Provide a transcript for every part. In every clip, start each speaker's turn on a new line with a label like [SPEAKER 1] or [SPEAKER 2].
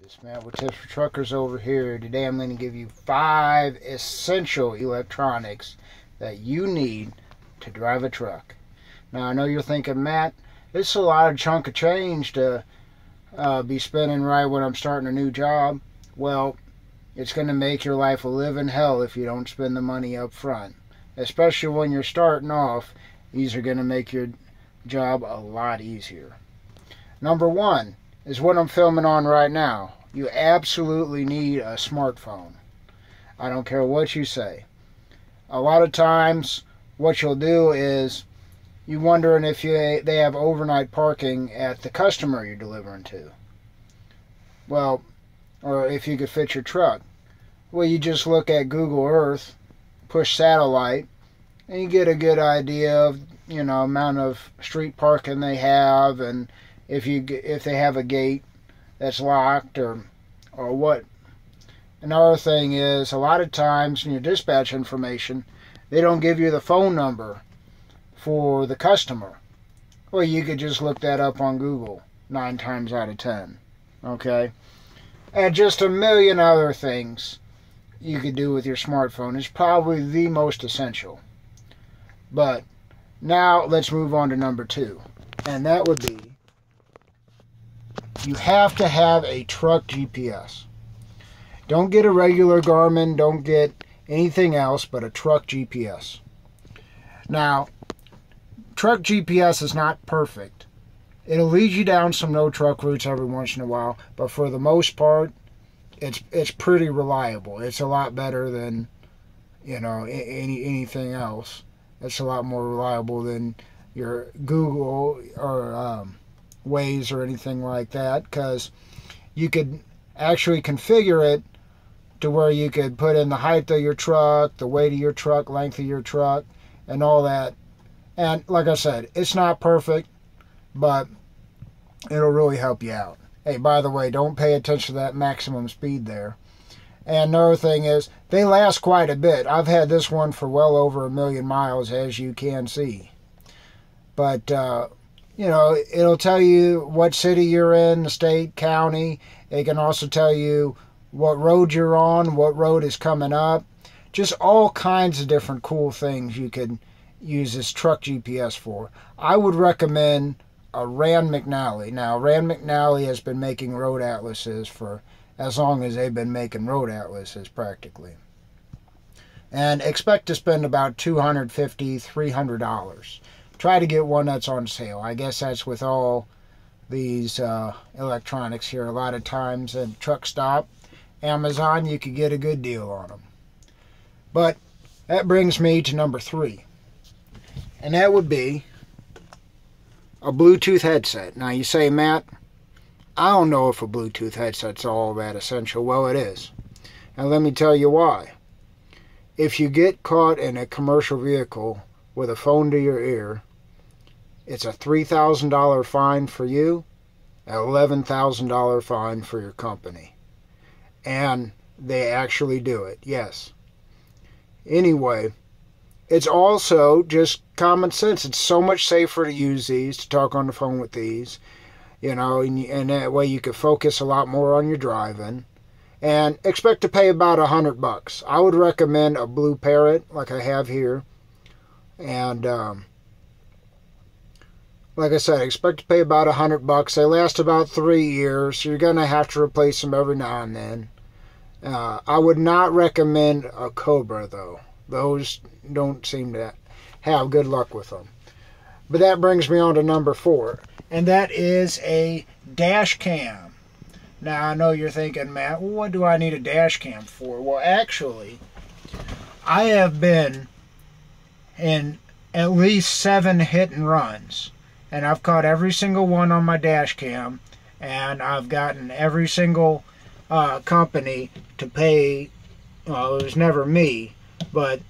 [SPEAKER 1] This Matt with Tips for Truckers over here. Today I'm going to give you 5 essential electronics that you need to drive a truck. Now I know you're thinking, Matt, it's a lot of chunk of change to be spending right when I'm starting a new job. Well, it's going to make your life a living hell if you don't spend the money up front. Especially when you're starting off, these are going to make your job a lot easier. Number 1 is what I'm filming on right now. You absolutely need a smartphone. I don't care what you say. A lot of times what you'll do is you're wondering if they have overnight parking at the customer you're delivering to. Well, or if you could fit your truck. Well, you just look at Google Earth, push satellite, and you get a good idea of, amount of street parking they have, and if they have a gate that's locked or what. Another thing is, a lot of times in your dispatch information, they don't give you the phone number for the customer. Well, you could just look that up on Google 9 times out of 10. Okay? And just a million other things you could do with your smartphone. It's probably the most essential. But now let's move on to number 2. And that would be, you have to have a truck GPS. Don't get a regular Garmin, don't get anything else but a truck GPS. Now, truck GPS is not perfect. It'll lead you down some no truck routes every once in a while, but for the most part, it's pretty reliable. It's a lot better than, anything else. It's a lot more reliable than your Google or Waze or anything like that, because you could actually configure it to where you could put in the height of your truck, the weight of your truck, length of your truck, and all that. And like I said, it's not perfect, but it'll really help you out. Hey, by the way, don't pay attention to that maximum speed there. And another thing is, they last quite a bit. I've had this one for well over 1 million miles, as you can see. But, it'll tell you what city you're in, the state, county. It can also tell you what road you're on, what road is coming up. Just all kinds of different cool things you could use this truck GPS for. I would recommend a Rand McNally. Now, Rand McNally has been making road atlases for as long as they've been making road atlases, practically. And expect to spend about $250, $300. Try to get one that's on sale. I guess that's with all these electronics here. A lot of times at truck stop, Amazon, you could get a good deal on them. But that brings me to number 3. And that would be a Bluetooth headset. Now you say, Matt, I don't know if a Bluetooth headset's all that essential. Well, it is. And let me tell you why. If you get caught in a commercial vehicle with a phone to your ear, it's a $3,000 fine for you, an $11,000 fine for your company. And they actually do it, yes. Anyway, it's also just common sense. It's so much safer to use these, to talk on the phone with these, and that way you could focus a lot more on your driving. And expect to pay about $100. I would recommend a Blue Parrot, like I have here. And like I said, expect to pay about $100. They last about 3 years, so you're going to have to replace them every now and then. I would not recommend a Cobra, though. Those don't seem to have good luck with them. But that brings me on to number 4, and that is a dash cam. Now, I know you're thinking, Matt, well, what do I need a dash cam for? Well, actually, I have been in at least 7 hit and runs, and I've caught every single one on my dash cam, and I've gotten every single company to pay, well, it was never me, but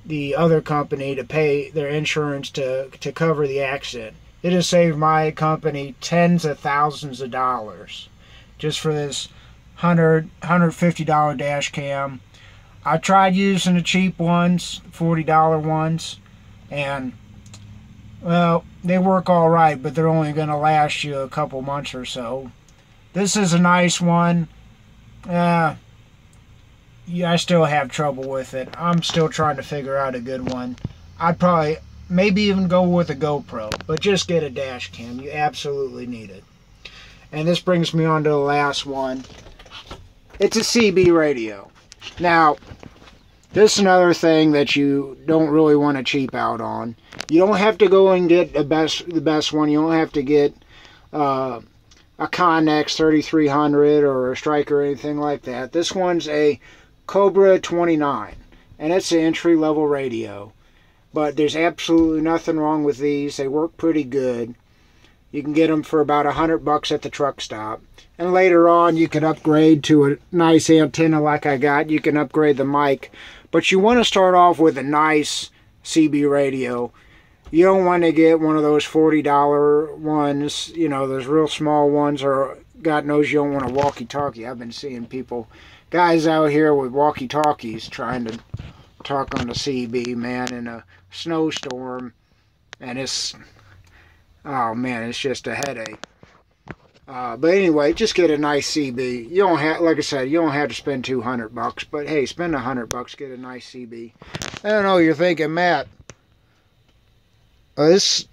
[SPEAKER 1] the other company to pay their insurance to cover the accident. It has saved my company tens of thousands of dollars just for this $150 dash cam. I tried using the cheap ones, $40 ones, and well, they work all right, but they're only going to last you a couple months or so. This is a nice one. Yeah, I still have trouble with it. I'm still trying to figure out a good one. I'd probably maybe even go with a GoPro, but just get a dash cam. You absolutely need it. And this brings me on to the last one. It's a CB radio. Now, this is another thing that you don't really want to cheap out on. You don't have to go and get the best one. You don't have to get a Connex 3300 or a Striker or anything like that. This one's a Cobra 29, and it's an entry-level radio. But there's absolutely nothing wrong with these. They work pretty good. You can get them for about $100 at the truck stop. And later on, you can upgrade to a nice antenna like I got. You can upgrade the mic. But you want to start off with a nice CB radio. You don't want to get one of those $40 ones, you know, those real small ones, or God knows you don't want a walkie-talkie. I've been seeing guys out here with walkie-talkies trying to talk on the CB, man, in a snowstorm. And oh man, it's just a headache. But anyway, just get a nice CB. You don't have, like I said, you don't have to spend $200, but hey, spend $100, get a nice CB. I don't know, you're thinking, Matt, it's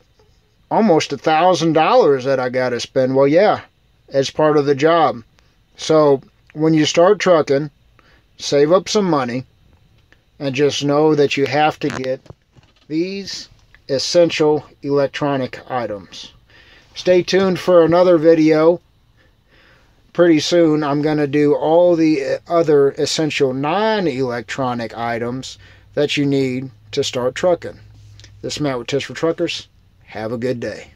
[SPEAKER 1] almost $1,000 that I got to spend. Well, yeah, it's part of the job. So when you start trucking, save up some money, and just know that you have to get these essential electronic items. Stay tuned for another video. Pretty soon I'm going to do all the other essential non-electronic items that you need to start trucking. This is Matt with Tips for Truckers. Have a good day.